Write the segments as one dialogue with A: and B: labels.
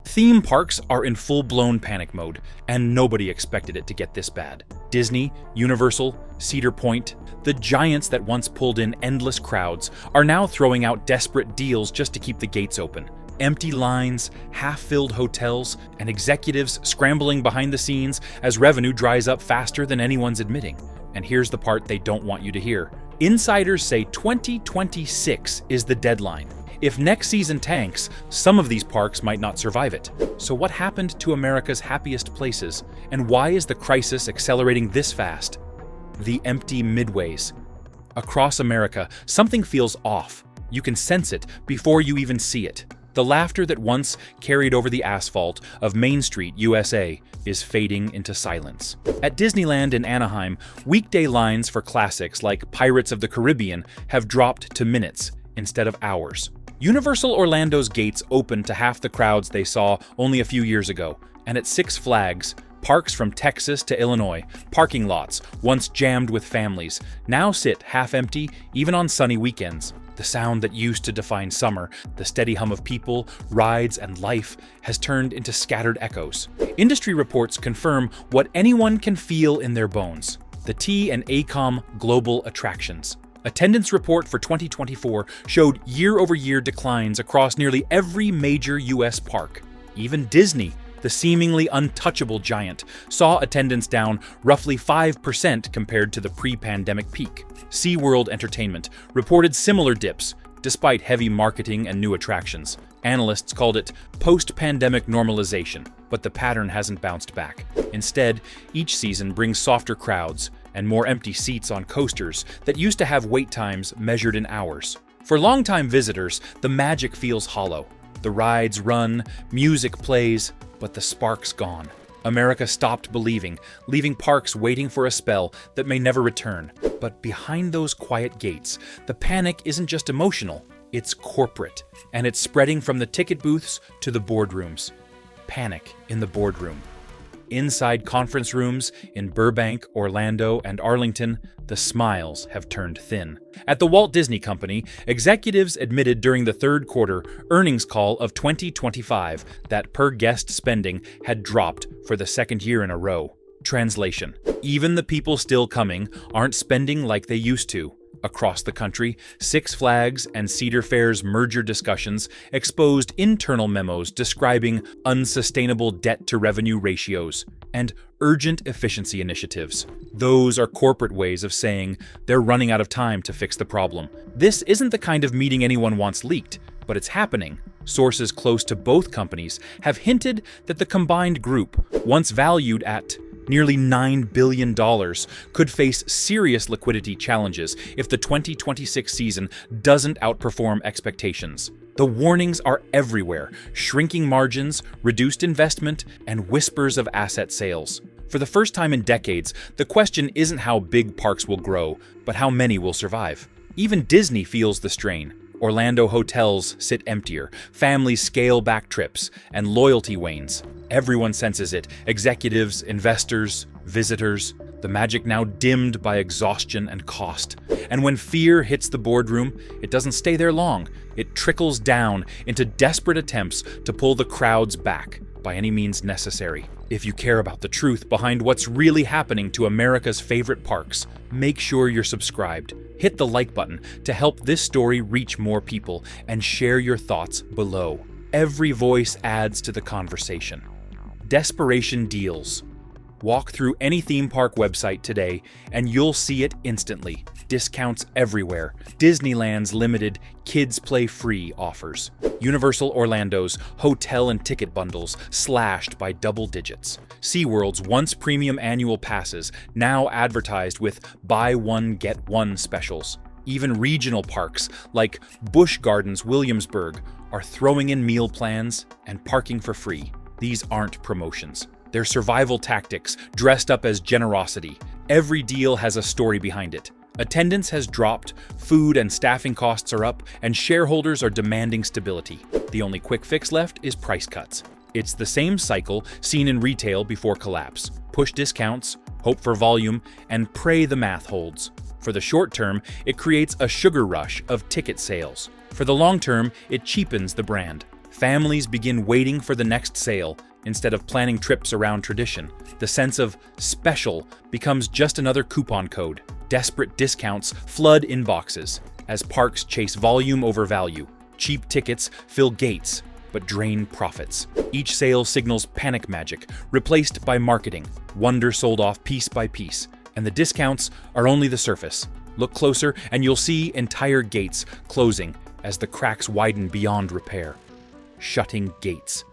A: Theme parks are in full-blown panic mode, and nobody expected it to get this bad. Disney, Universal, Cedar Point, the giants that once pulled in endless crowds, are now throwing out desperate deals just to keep the gates open. Empty lines, half-filled hotels, and executives scrambling behind the scenes as revenue dries up faster than anyone's admitting. And here's the part they don't want you to hear. Insiders say 2026 is the deadline. If next season tanks, some of these parks might not survive it. So what happened to America's happiest places? And why is the crisis accelerating this fast? The empty midways. Across America, something feels off. You can sense it before you even see it. The laughter that once carried over the asphalt of Main Street, USA, is fading into silence. At Disneyland in Anaheim, weekday lines for classics like Pirates of the Caribbean have dropped to minutes instead of hours. Universal Orlando's gates opened to half the crowds they saw only a few years ago, and at Six Flags, parks from Texas to Illinois, parking lots, once jammed with families, now sit half-empty even on sunny weekends. The sound that used to define summer, the steady hum of people, rides, and life, has turned into scattered echoes. Industry reports confirm what anyone can feel in their bones: the T&ACOM global attractions. Attendance report for 2024 showed year-over-year declines across nearly every major U.S. park. Even Disney, the seemingly untouchable giant, saw attendance down roughly 5% compared to the pre-pandemic peak. SeaWorld Entertainment reported similar dips, despite heavy marketing and new attractions. Analysts called it post-pandemic normalization, but the pattern hasn't bounced back. Instead, each season brings softer crowds and more empty seats on coasters that used to have wait times measured in hours. For longtime visitors, the magic feels hollow. The rides run, music plays, but the spark's gone. America stopped believing, leaving parks waiting for a spell that may never return. But behind those quiet gates, the panic isn't just emotional, it's corporate. And it's spreading from the ticket booths to the boardrooms. Panic in the boardroom. Inside conference rooms in Burbank, Orlando, and Arlington, the smiles have turned thin. At the Walt Disney Company, executives admitted during the third quarter earnings call of 2025 that per-guest spending had dropped for the second year in a row. Translation: even the people still coming aren't spending like they used to. Across the country, Six Flags and Cedar Fair's merger discussions exposed internal memos describing unsustainable debt-to-revenue ratios and urgent efficiency initiatives. Those are corporate ways of saying they're running out of time to fix the problem. This isn't the kind of meeting anyone wants leaked, but it's happening. Sources close to both companies have hinted that the combined group, once valued at nearly $9 billion, could face serious liquidity challenges if the 2026 season doesn't outperform expectations. The warnings are everywhere: shrinking margins, reduced investment, and whispers of asset sales. For the first time in decades, the question isn't how big parks will grow, but how many will survive. Even Disney feels the strain. Orlando hotels sit emptier, families scale back trips, and loyalty wanes. Everyone senses it: executives, investors, visitors. The magic now dimmed by exhaustion and cost. And when fear hits the boardroom, it doesn't stay there long. It trickles down into desperate attempts to pull the crowds back by any means necessary. If you care about the truth behind what's really happening to America's favorite parks, make sure you're subscribed. Hit the like button to help this story reach more people, and share your thoughts below. Every voice adds to the conversation. Desperation deals. Walk through any theme park website today and you'll see it instantly. Discounts everywhere. Disneyland's limited Kids Play Free offers. Universal Orlando's hotel and ticket bundles slashed by double digits. SeaWorld's once premium annual passes now advertised with buy one get one specials. Even regional parks like Busch Gardens Williamsburg are throwing in meal plans and parking for free. These aren't promotions. They're survival tactics dressed up as generosity. Every deal has a story behind it. Attendance has dropped, food and staffing costs are up, and shareholders are demanding stability. The only quick fix left is price cuts. It's the same cycle seen in retail before collapse. Push discounts, hope for volume, and pray the math holds. For the short term, it creates a sugar rush of ticket sales. For the long term, it cheapens the brand. Families begin waiting for the next sale instead of planning trips around tradition. The sense of special becomes just another coupon code. Desperate discounts flood inboxes as parks chase volume over value. Cheap tickets fill gates, but drain profits. Each sale signals panic magic, replaced by marketing. Wonder sold off piece by piece, and the discounts are only the surface. Look closer, and you'll see entire gates closing as the cracks widen beyond repair. Shutting gates.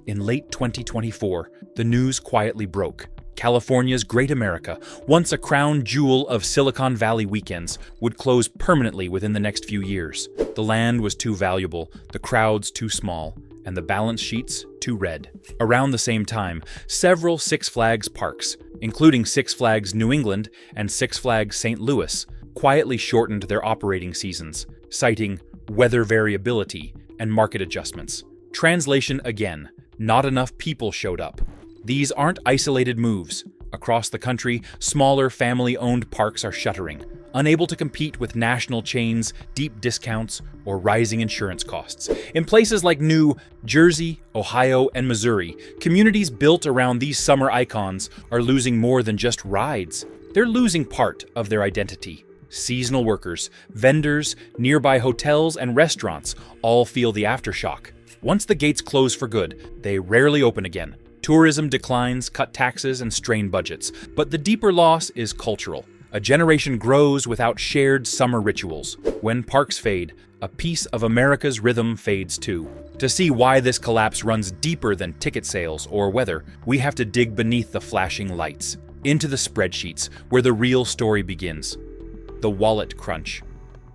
A: In late 2024, the news quietly broke. California's Great America, once a crown jewel of Silicon Valley weekends, would close permanently within the next few years. The land was too valuable, the crowds too small, and the balance sheets too red. Around the same time, several Six Flags parks, including Six Flags New England and Six Flags St. Louis, quietly shortened their operating seasons, citing weather variability and market adjustments. Translation again, not enough people showed up. These aren't isolated moves. Across the country, smaller family-owned parks are shuttering, unable to compete with national chains, deep discounts, or rising insurance costs. In places like New Jersey, Ohio, and Missouri, communities built around these summer icons are losing more than just rides. They're losing part of their identity. Seasonal workers, vendors, nearby hotels, and restaurants all feel the aftershock. Once the gates close for good, they rarely open again. Tourism declines, cut taxes, and strain budgets. But the deeper loss is cultural. A generation grows without shared summer rituals. When parks fade, a piece of America's rhythm fades too. To see why this collapse runs deeper than ticket sales or weather, we have to dig beneath the flashing lights, into the spreadsheets, where the real story begins. The wallet crunch.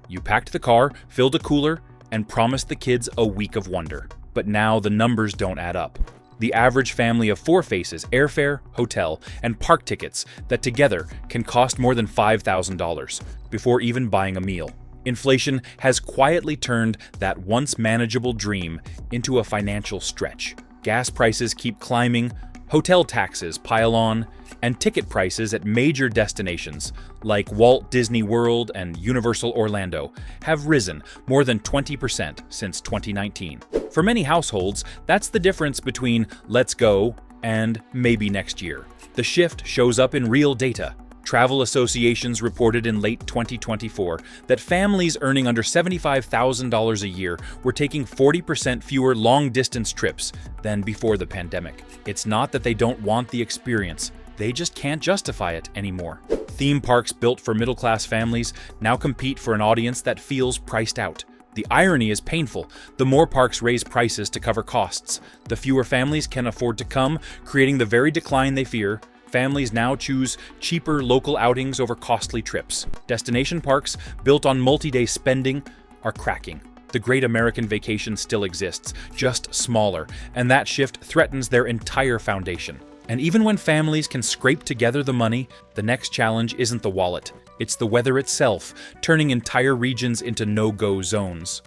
A: You packed the car, filled a cooler, and promised the kids a week of wonder. But now the numbers don't add up. The average family of four faces airfare, hotel, and park tickets that together can cost more than $5,000 before even buying a meal. Inflation has quietly turned that once manageable dream into a financial stretch. Gas prices keep climbing, hotel taxes pile on, and ticket prices at major destinations like Walt Disney World and Universal Orlando have risen more than 20% since 2019. For many households, that's the difference between let's go and maybe next year. The shift shows up in real data. Travel associations reported in late 2024 that families earning under $75,000 a year were taking 40% fewer long-distance trips than before the pandemic. It's not that they don't want the experience, they just can't justify it anymore. Theme parks built for middle-class families now compete for an audience that feels priced out. The irony is painful. The more parks raise prices to cover costs, the fewer families can afford to come, creating the very decline they fear. Families now choose cheaper local outings over costly trips. Destination parks, built on multi-day spending, are cracking. The Great American Vacation still exists, just smaller, and that shift threatens their entire foundation. And even when families can scrape together the money, the next challenge isn't the wallet. It's the weather itself, turning entire regions into no-go zones.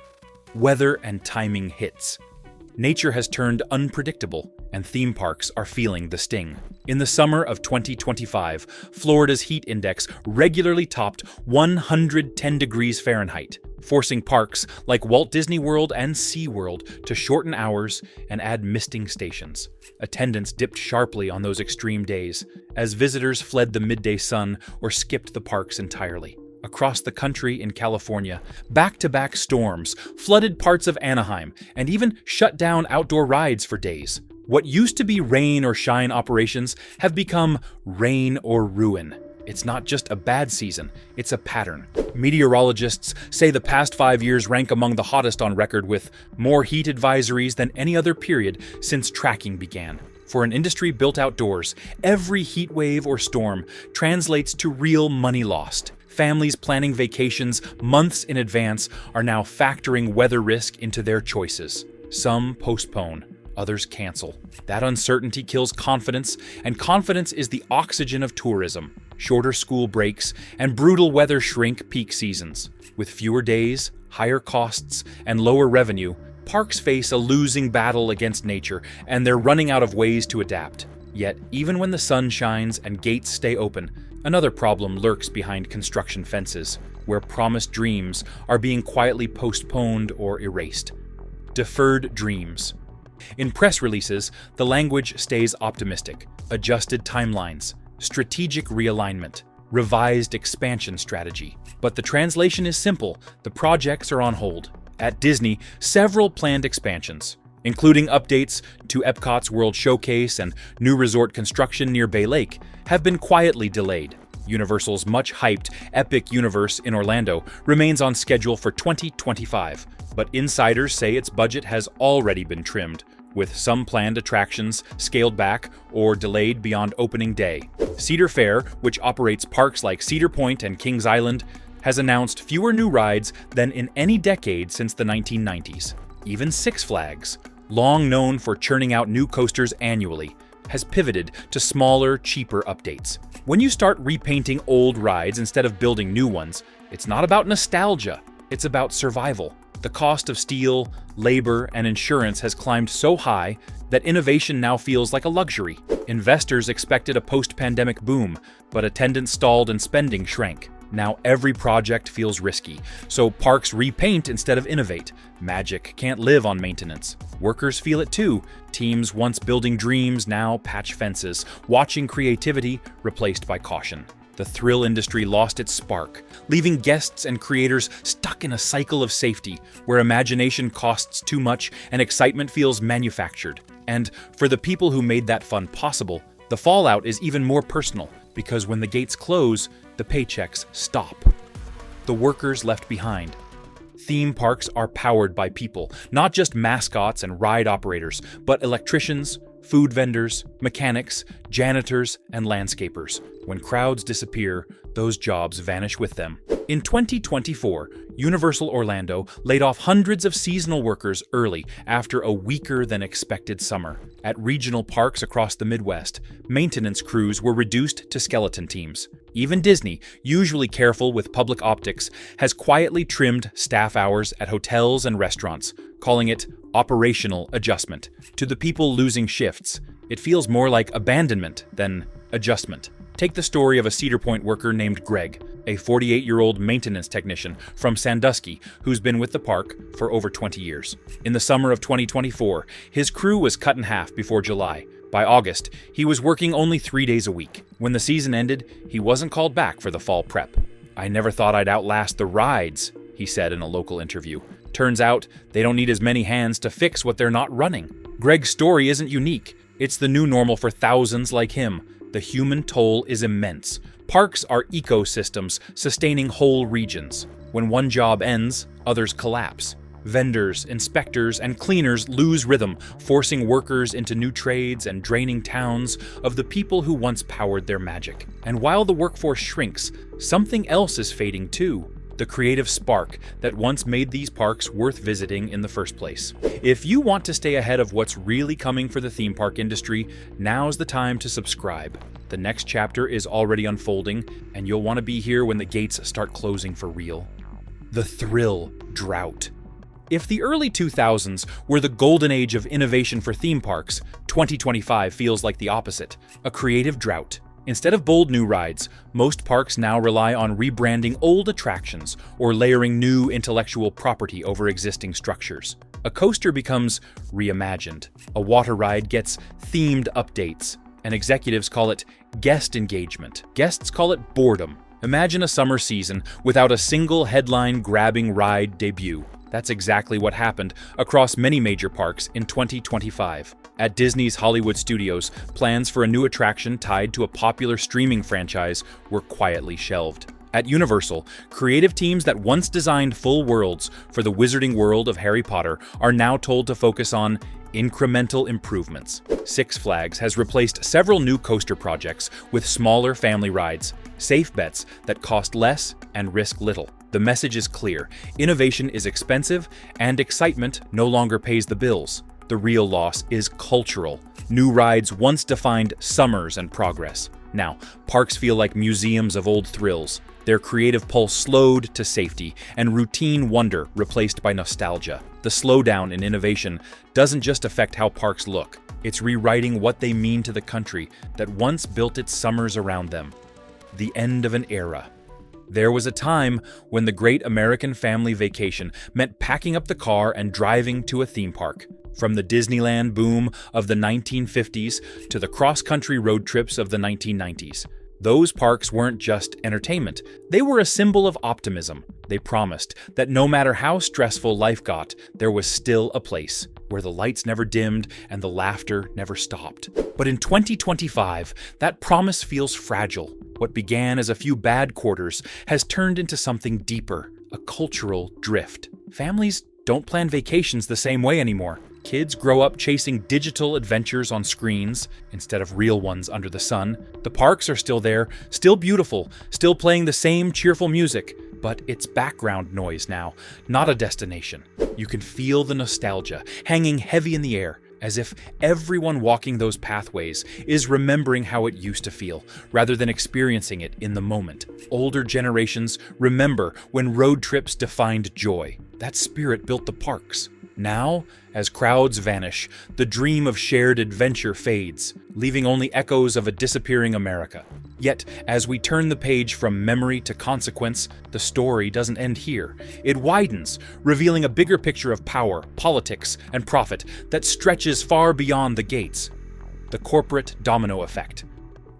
A: Weather and timing hits. Nature has turned unpredictable, and theme parks are feeling the sting. In the summer of 2025, Florida's heat index regularly topped 110 degrees Fahrenheit, forcing parks like Walt Disney World and SeaWorld to shorten hours and add misting stations. Attendance dipped sharply on those extreme days, as visitors fled the midday sun or skipped the parks entirely. Across the country in California, back-to-back storms flooded parts of Anaheim and even shut down outdoor rides for days. What used to be rain or shine operations have become rain or ruin. It's not just a bad season, it's a pattern. Meteorologists say the past 5 years rank among the hottest on record, with more heat advisories than any other period since tracking began. For an industry built outdoors, every heat wave or storm translates to real money lost. Families planning vacations months in advance are now factoring weather risk into their choices. Some postpone, others cancel. That uncertainty kills confidence, and confidence is the oxygen of tourism. Shorter school breaks and brutal weather shrink peak seasons. With fewer days, higher costs, and lower revenue, parks face a losing battle against nature, and they're running out of ways to adapt. Yet, even when the sun shines and gates stay open, another problem lurks behind construction fences, where promised dreams are being quietly postponed or erased. deferred dreams. In press releases, the language stays optimistic: adjusted timelines, strategic realignment, revised expansion strategy. But the translation is simple: the projects are on hold. At Disney, several planned expansions, including updates to Epcot's World Showcase and new resort construction near Bay Lake, have been quietly delayed. Universal's much-hyped Epic Universe in Orlando remains on schedule for 2025, but insiders say its budget has already been trimmed, with some planned attractions scaled back or delayed beyond opening day. Cedar Fair, which operates parks like Cedar Point and Kings Island, has announced fewer new rides than in any decade since the 1990s. Even Six Flags, long known for churning out new coasters annually, has pivoted to smaller, cheaper updates. When you start repainting old rides instead of building new ones, it's not about nostalgia, it's about survival. The cost of steel, labor, and insurance has climbed so high that innovation now feels like a luxury. Investors expected a post-pandemic boom, but attendance stalled and spending shrank. Now every project feels risky, so parks repaint instead of innovate. Magic can't live on maintenance. Workers feel it too. Teams once building dreams now patch fences, watching creativity replaced by caution. The thrill industry lost its spark, leaving guests and creators stuck in a cycle of safety, where imagination costs too much and excitement feels manufactured. And for the people who made that fun possible, the fallout is even more personal, because when the gates close, the paychecks stop. The workers left behind. Theme parks are powered by people, not just mascots and ride operators, but electricians, food vendors, mechanics, janitors, and landscapers. When crowds disappear, those jobs vanish with them. In 2024, Universal Orlando laid off hundreds of seasonal workers early after a weaker-than-expected summer. At regional parks across the Midwest, maintenance crews were reduced to skeleton teams. Even Disney, usually careful with public optics, has quietly trimmed staff hours at hotels and restaurants, calling it operational adjustment. To the people losing shifts, it feels more like abandonment than adjustment. Take the story of a Cedar Point worker named Greg, a 48-year-old maintenance technician from Sandusky who's been with the park for over 20 years. In the summer of 2024, his crew was cut in half before July. By August, he was working only 3 days a week. When the season ended, he wasn't called back for the fall prep. "I never thought I'd outlast the rides," he said in a local interview. "Turns out, they don't need as many hands to fix what they're not running." Greg's story isn't unique. It's the new normal for thousands like him. The human toll is immense. Parks are ecosystems sustaining whole regions. When one job ends, others collapse. Vendors, inspectors, and cleaners lose rhythm, forcing workers into new trades and draining towns of the people who once powered their magic. And while the workforce shrinks, something else is fading too: the creative spark that once made these parks worth visiting in the first place. If you want to stay ahead of what's really coming for the theme park industry, now's the time to subscribe. The next chapter is already unfolding, and you'll want to be here when the gates start closing for real. The thrill drought. If the early 2000s were the golden age of innovation for theme parks, 2025 feels like the opposite: a creative drought. Instead of bold new rides, most parks now rely on rebranding old attractions or layering new intellectual property over existing structures. A coaster becomes reimagined. A water ride gets themed updates, and executives call it guest engagement. Guests call it boredom. Imagine a summer season without a single headline-grabbing ride debut. That's exactly what happened across many major parks in 2025. At Disney's Hollywood Studios, plans for a new attraction tied to a popular streaming franchise were quietly shelved. At Universal, creative teams that once designed full worlds for the wizarding world of Harry Potter are now told to focus on incremental improvements. Six Flags has replaced several new coaster projects with smaller family rides, safe bets that cost less and risk little. The message is clear: innovation is expensive, and excitement no longer pays the bills. The real loss is cultural. New rides once defined summers and progress. Now, parks feel like museums of old thrills, their creative pulse slowed to safety, and routine wonder replaced by nostalgia. The slowdown in innovation doesn't just affect how parks look, it's rewriting what they mean to the country that once built its summers around them. The end of an era. There was a time when the great American family vacation meant packing up the car and driving to a theme park. From the Disneyland boom of the 1950s to the cross-country road trips of the 1990s. Those parks weren't just entertainment, they were a symbol of optimism. They promised that no matter how stressful life got, there was still a place where the lights never dimmed and the laughter never stopped. But in 2025, that promise feels fragile. What began as a few bad quarters has turned into something deeper, a cultural drift. Families don't plan vacations the same way anymore. Kids grow up chasing digital adventures on screens instead of real ones under the sun. The parks are still there, still beautiful, still playing the same cheerful music, but it's background noise now, not a destination. You can feel the nostalgia hanging heavy in the air, as if everyone walking those pathways is remembering how it used to feel, rather than experiencing it in the moment. Older generations remember when road trips defined joy. That spirit built the parks. Now, as crowds vanish, the dream of shared adventure fades, leaving only echoes of a disappearing America. Yet, as we turn the page from memory to consequence, the story doesn't end here. It widens, revealing a bigger picture of power, politics, and profit that stretches far beyond the gates. The corporate domino effect.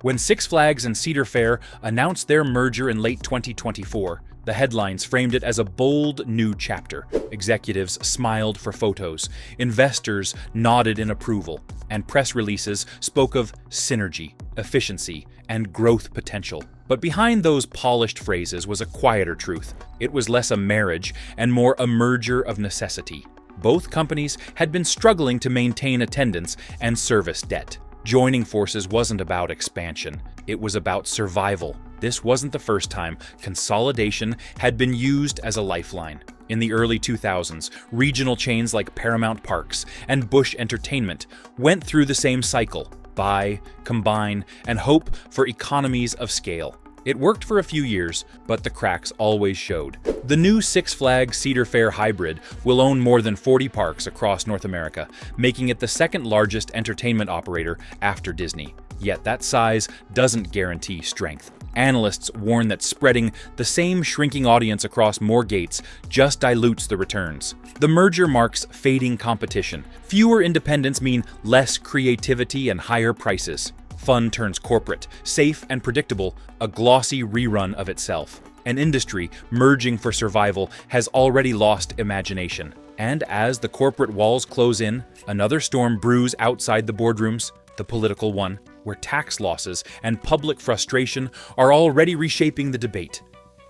A: When Six Flags and Cedar Fair announced their merger in late 2024, the headlines framed it as a bold new chapter. Executives smiled for photos, investors nodded in approval, and press releases spoke of synergy, efficiency, and growth potential. But behind those polished phrases was a quieter truth. It was less a marriage and more a merger of necessity. Both companies had been struggling to maintain attendance and service debt. Joining forces wasn't about expansion, it was about survival. This wasn't the first time consolidation had been used as a lifeline. In the early 2000s, regional chains like Paramount Parks and Busch Entertainment went through the same cycle: buy, combine, and hope for economies of scale. It worked for a few years, but the cracks always showed. The new Six Flags Cedar Fair hybrid will own more than 40 parks across North America, making it the second largest entertainment operator after Disney. Yet that size doesn't guarantee strength. Analysts warn that spreading the same shrinking audience across more gates just dilutes the returns. The merger marks fading competition. Fewer independents mean less creativity and higher prices. Fun turns corporate, safe and predictable, a glossy rerun of itself. An industry merging for survival has already lost imagination. And as the corporate walls close in, another storm brews outside the boardrooms, the political one, where tax losses and public frustration are already reshaping the debate.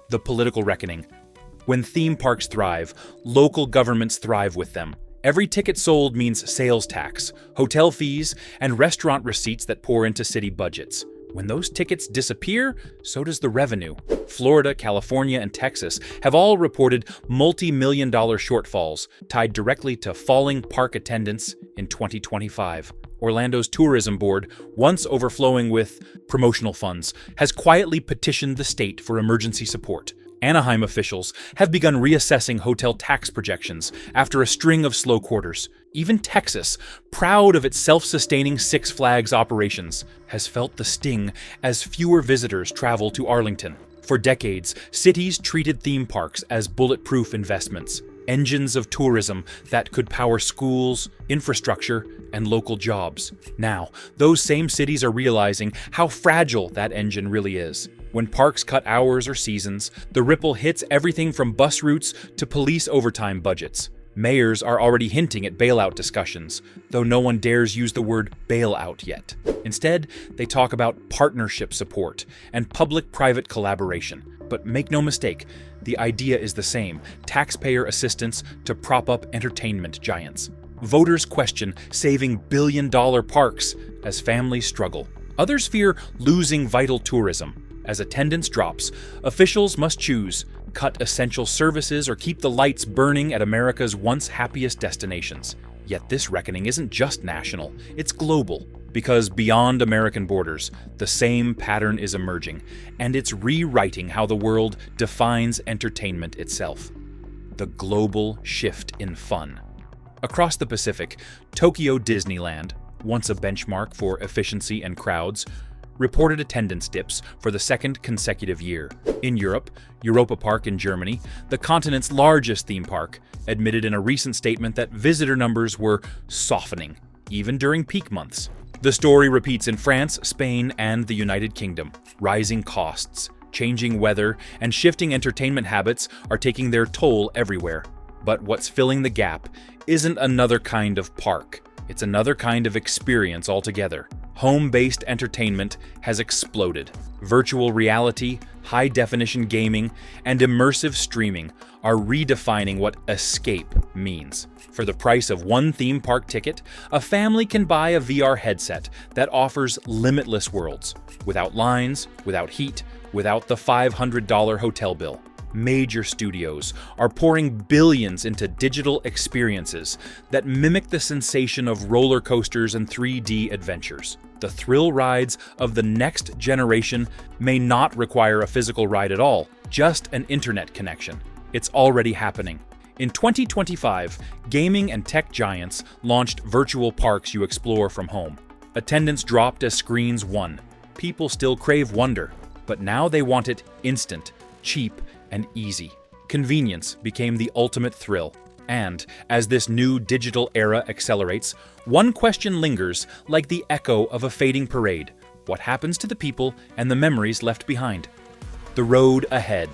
A: The political reckoning. When theme parks thrive, local governments thrive with them. Every ticket sold means sales tax, hotel fees, and restaurant receipts that pour into city budgets. When those tickets disappear, so does the revenue. Florida, California, and Texas have all reported multi-million-dollar shortfalls tied directly to falling park attendance in 2025. Orlando's tourism board, once overflowing with promotional funds, has quietly petitioned the state for emergency support. Anaheim officials have begun reassessing hotel tax projections after a string of slow quarters. Even Texas, proud of its self-sustaining Six Flags operations, has felt the sting as fewer visitors travel to Arlington. For decades, cities treated theme parks as bulletproof investments, engines of tourism that could power schools, infrastructure, and local jobs. Now, those same cities are realizing how fragile that engine really is. When parks cut hours or seasons, the ripple hits everything from bus routes to police overtime budgets. Mayors are already hinting at bailout discussions, though no one dares use the word bailout yet. Instead, they talk about partnership support and public-private collaboration. But make no mistake, the idea is the same: taxpayer assistance to prop up entertainment giants. Voters question saving billion-dollar parks as families struggle. Others fear losing vital tourism. As attendance drops, officials must choose: cut essential services or keep the lights burning at America's once happiest destinations. Yet this reckoning isn't just national, it's global. Because beyond American borders, the same pattern is emerging, and it's rewriting how the world defines entertainment itself. The global shift in fun. Across the Pacific, Tokyo Disneyland, once a benchmark for efficiency and crowds, reported attendance dips for the second consecutive year. In Europe, Europa Park in Germany, the continent's largest theme park, admitted in a recent statement that visitor numbers were softening, even during peak months. The story repeats in France, Spain, and the United Kingdom. Rising costs, changing weather, and shifting entertainment habits are taking their toll everywhere. But what's filling the gap isn't another kind of park. It's another kind of experience altogether. Home-based entertainment has exploded. Virtual reality, high-definition gaming, and immersive streaming are redefining what escape means. For the price of one theme park ticket, a family can buy a VR headset that offers limitless worlds, without lines, without heat, without the $500 hotel bill. Major studios are pouring billions into digital experiences that mimic the sensation of roller coasters and 3D adventures. The thrill rides of the next generation may not require a physical ride at all, just an internet connection. It's already happening. In 2025, gaming and tech giants launched virtual parks you explore from home. Attendance dropped as screens won. People still crave wonder, but now they want it instant, cheap, and easy. Convenience became the ultimate thrill. And as this new digital era accelerates, one question lingers like the echo of a fading parade. What happens to the people and the memories left behind? The road ahead.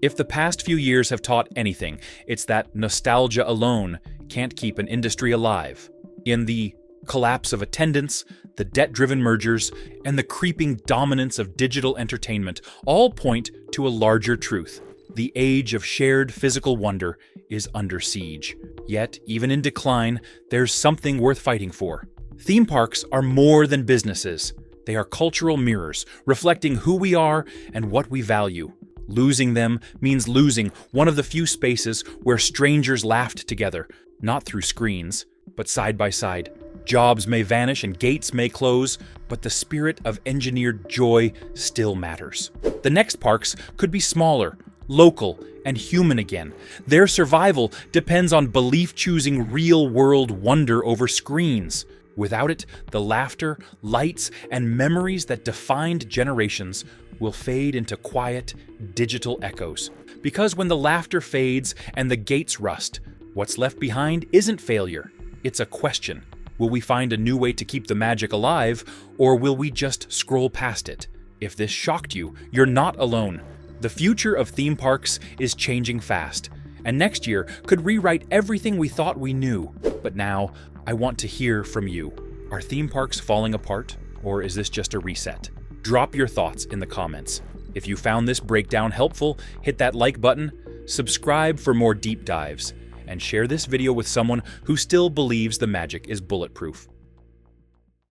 A: If the past few years have taught anything, it's that nostalgia alone can't keep an industry alive. In the collapse of attendance, the debt-driven mergers, and the creeping dominance of digital entertainment all point to a larger truth. The age of shared physical wonder is under siege. Yet, even in decline, there's something worth fighting for. Theme parks are more than businesses. They are cultural mirrors, reflecting who we are and what we value. Losing them means losing one of the few spaces where strangers laughed together, not through screens, but side by side. Jobs may vanish and gates may close, but the spirit of engineered joy still matters. The next parks could be smaller, local, and human again. Their survival depends on belief choosing real-world wonder over screens. Without it, the laughter, lights, and memories that defined generations will fade into quiet, digital echoes. Because when the laughter fades and the gates rust, what's left behind isn't failure, it's a question. Will we find a new way to keep the magic alive, or will we just scroll past it? If this shocked you, you're not alone. The future of theme parks is changing fast, and next year could rewrite everything we thought we knew. But now, I want to hear from you. Are theme parks falling apart, or is this just a reset? Drop your thoughts in the comments. If you found this breakdown helpful, hit that like button, subscribe for more deep dives, and share this video with someone who still believes the magic is bulletproof.